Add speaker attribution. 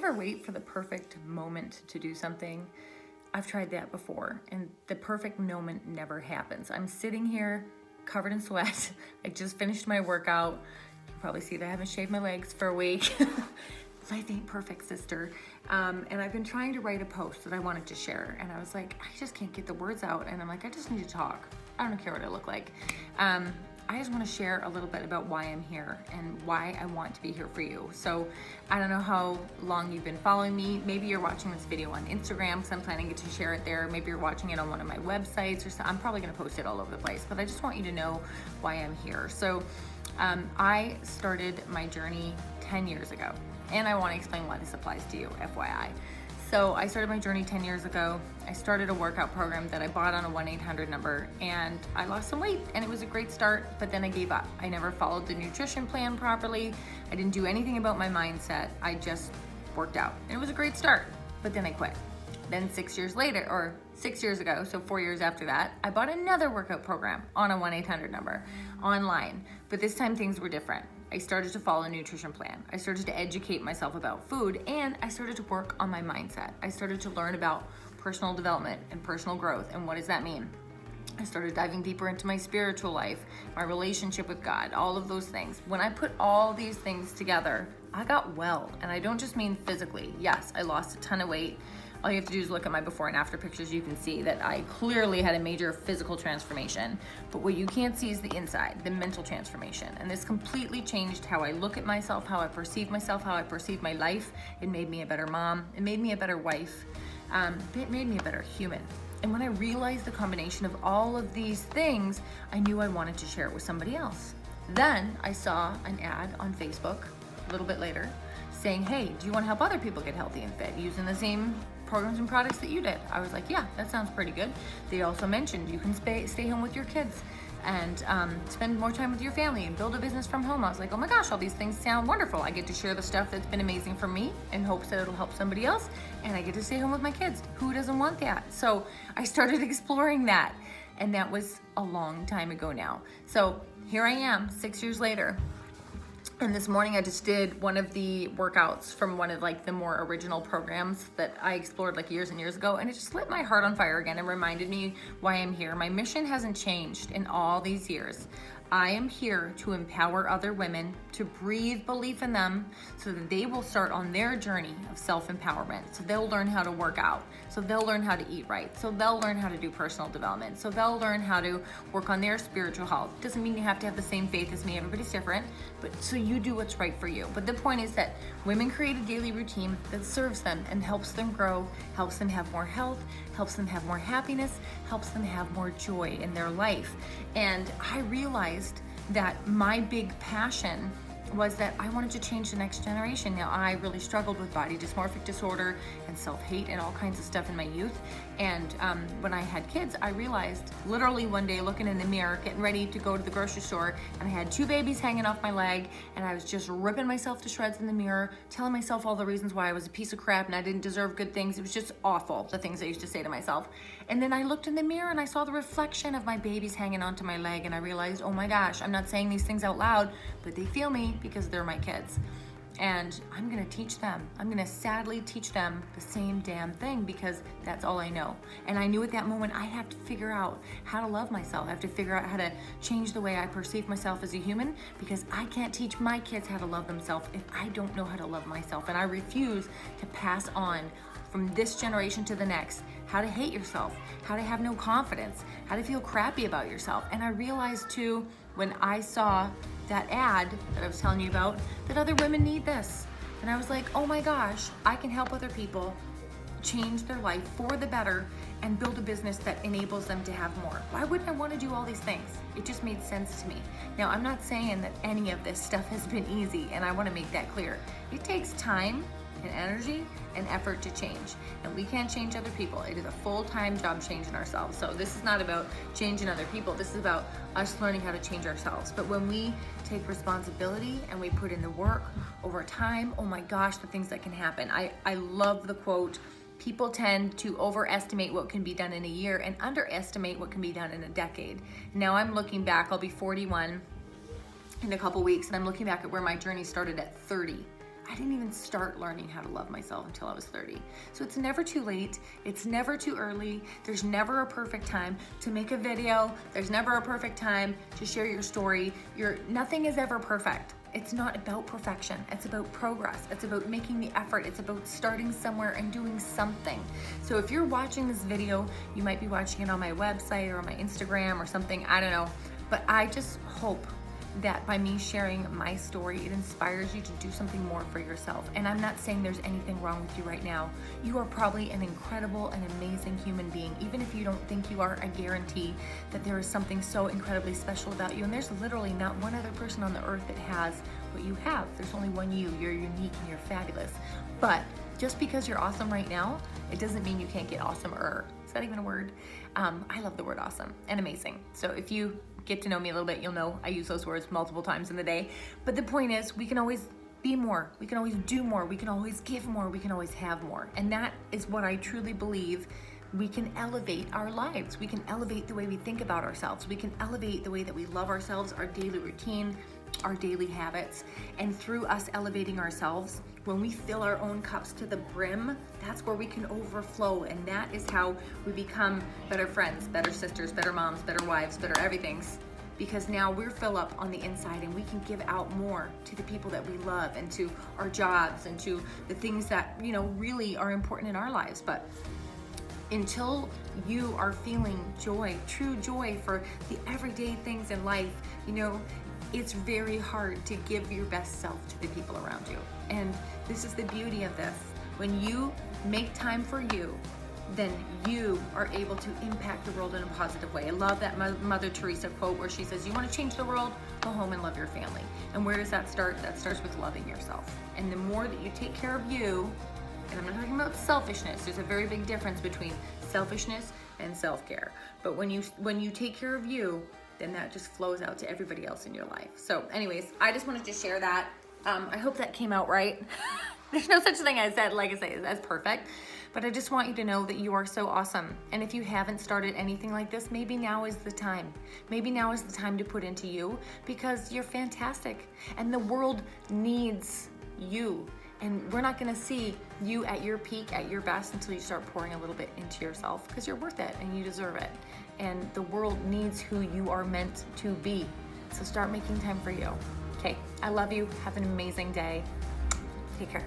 Speaker 1: Ever wait for the perfect moment to do something? I've tried that before, and the perfect moment never happens. I'm sitting here covered in sweat. I just finished my workout. You can probably see that I haven't shaved my legs for a week. Life ain't perfect, sister. And I've been trying to write a post that I wanted to share, and I was like, I just can't get the words out, and I'm like, I just need to talk. I don't care what I look like. I just want to share a little bit about why I'm here and why I want to be here for you. So I don't know how long you've been following me. Maybe you're watching this video on Instagram because I'm planning to share it there. Maybe you're watching it on one of my websites or something. I'm probably going to post it all over the place, but I just want you to know why I'm here. So I started my journey 10 years ago, and I want to explain why this applies to you, FYI. So I started my journey 10 years ago. I started a workout program that I bought on a 1-800 number, and I lost some weight, and it was a great start, but then I gave up. I never followed the nutrition plan properly. I didn't do anything about my mindset. I just worked out, and it was a great start, but then I quit. Then 6 years later, or 6 years ago, so 4 years after that, I bought another workout program on a 1-800 number online, but this time things were different. I started to follow a nutrition plan. I started to educate myself about food, and I started to work on my mindset. I started to learn about personal development and personal growth, and what does that mean? I started diving deeper into my spiritual life, my relationship with God, all of those things. When I put all these things together, I got well, and I don't just mean physically. Yes, I lost a ton of weight. All you have to do is look at my before and after pictures. You can see that I clearly had a major physical transformation. But what you can't see is the inside, the mental transformation. And this completely changed how I look at myself, how I perceive myself, how I perceive my life. It made me a better mom. It made me a better wife. It made me a better human. And when I realized the combination of all of these things, I knew I wanted to share it with somebody else. Then I saw an ad on Facebook a little bit later saying, hey, do you want to help other people get healthy and fit using the same programs and products that you did? I was like, yeah, that sounds pretty good. They also mentioned you can stay home with your kids and spend more time with your family and build a business from home. I was like, oh my gosh, all these things sound wonderful. I get to share the stuff that's been amazing for me in hopes that it'll help somebody else, and I get to stay home with my kids. Who doesn't want that? So I started exploring that, and that was a long time ago now. So here I am 6 years later. And this morning I just did one of the workouts from one of like the more original programs that I explored like years and years ago, and it just lit my heart on fire again and reminded me why I'm here. My mission hasn't changed in all these years. I am here to empower other women, to breathe belief in them so that they will start on their journey of self-empowerment. So they'll learn how to work out. So they'll learn how to eat right. So they'll learn how to do personal development. So they'll learn how to work on their spiritual health. Doesn't mean you have to have the same faith as me. Everybody's different. But so you do what's right for you. But the point is that women create a daily routine that serves them and helps them grow, helps them have more health, helps them have more happiness, helps them have more joy in their life. And I realized that my big passion was that I wanted to change the next generation. Now, I really struggled with body dysmorphic disorder and self-hate and all kinds of stuff in my youth. And when I had kids, I realized literally one day looking in the mirror, getting ready to go to the grocery store, and I had 2 babies hanging off my leg, and I was just ripping myself to shreds in the mirror, telling myself all the reasons why I was a piece of crap and I didn't deserve good things. It was just awful, the things I used to say to myself. And then I looked in the mirror and I saw the reflection of my babies hanging onto my leg, and I realized, oh my gosh, I'm not saying these things out loud, but they feel me because they're my kids. And I'm gonna teach them. I'm gonna sadly teach them the same damn thing because that's all I know. And I knew at that moment I have to figure out how to love myself. I have to figure out how to change the way I perceive myself as a human, because I can't teach my kids how to love themselves if I don't know how to love myself. And I refuse to pass on from this generation to the next how to hate yourself, how to have no confidence, how to feel crappy about yourself. And I realized too, when I saw that ad that I was telling you about, that other women need this. And I was like, oh my gosh, I can help other people change their life for the better and build a business that enables them to have more. Why wouldn't I want to do all these things? It just made sense to me. Now, I'm not saying that any of this stuff has been easy, and I want to make that clear. It takes time and energy and effort to change, and we can't change other people. It is a full-time job changing ourselves. So this is not about changing other people. This is about us learning how to change ourselves. But when we take responsibility and we put in the work over time, oh my gosh, the things that can happen. I love the quote, people tend to overestimate what can be done in a year and underestimate what can be done in a decade. Now I'm looking back, I'll be 41 in a couple weeks, and I'm looking back at where my journey started at 30. I didn't even start learning how to love myself until I was 30. So it's never too late. It's never too early. There's never a perfect time to make a video. There's never a perfect time to share your story. Nothing is ever perfect. It's not about perfection. It's about progress. It's about making the effort. It's about starting somewhere and doing something. So if you're watching this video, you might be watching it on my website or on my Instagram or something, I don't know. But I just hope that by me sharing my story, it inspires you to do something more for yourself. And I'm not saying there's anything wrong with you right now. You are probably an incredible and amazing human being. Even if you don't think you are, I guarantee that there is something so incredibly special about you. And there's literally not one other person on the earth that has what you have. There's only one you. You're unique and you're fabulous. But just because you're awesome right now, it doesn't mean you can't get awesomer. Is that even a word? I love the word awesome and amazing. So if you get to know me a little bit, you'll know I use those words multiple times in the day. But the point is, we can always be more. We can always do more. We can always give more. We can always have more. And that is what I truly believe. We can elevate our lives. We can elevate the way we think about ourselves. We can elevate the way that we love ourselves, our daily routine, our daily habits. And through us elevating ourselves, when we fill our own cups to the brim, that's where we can overflow. And that is how we become better friends, better sisters, better moms, better wives, better everythings. Because now we're filled up on the inside and we can give out more to the people that we love and to our jobs and to the things that, really are important in our lives. But until you are feeling joy, true joy for the everyday things in life, it's very hard to give your best self to the people around you. And this is the beauty of this. When you make time for you, then you are able to impact the world in a positive way. I love that Mother Teresa quote where she says, you want to change the world? Go home and love your family. And where does that start? That starts with loving yourself. And the more that you take care of you, and I'm not talking about selfishness, there's a very big difference between selfishness and self-care. But when you take care of you, then that just flows out to everybody else in your life. So anyways, I just wanted to share that. I hope that came out right. There's no such thing as that, like I say, as perfect. But I just want you to know that you are so awesome. And if you haven't started anything like this, maybe now is the time. Maybe now is the time to put into you, because you're fantastic. And the world needs you. And we're not gonna see you at your peak, at your best, until you start pouring a little bit into yourself, because you're worth it and you deserve it. And the world needs who you are meant to be. So start making time for you. Okay, I love you. Have an amazing day. Take care.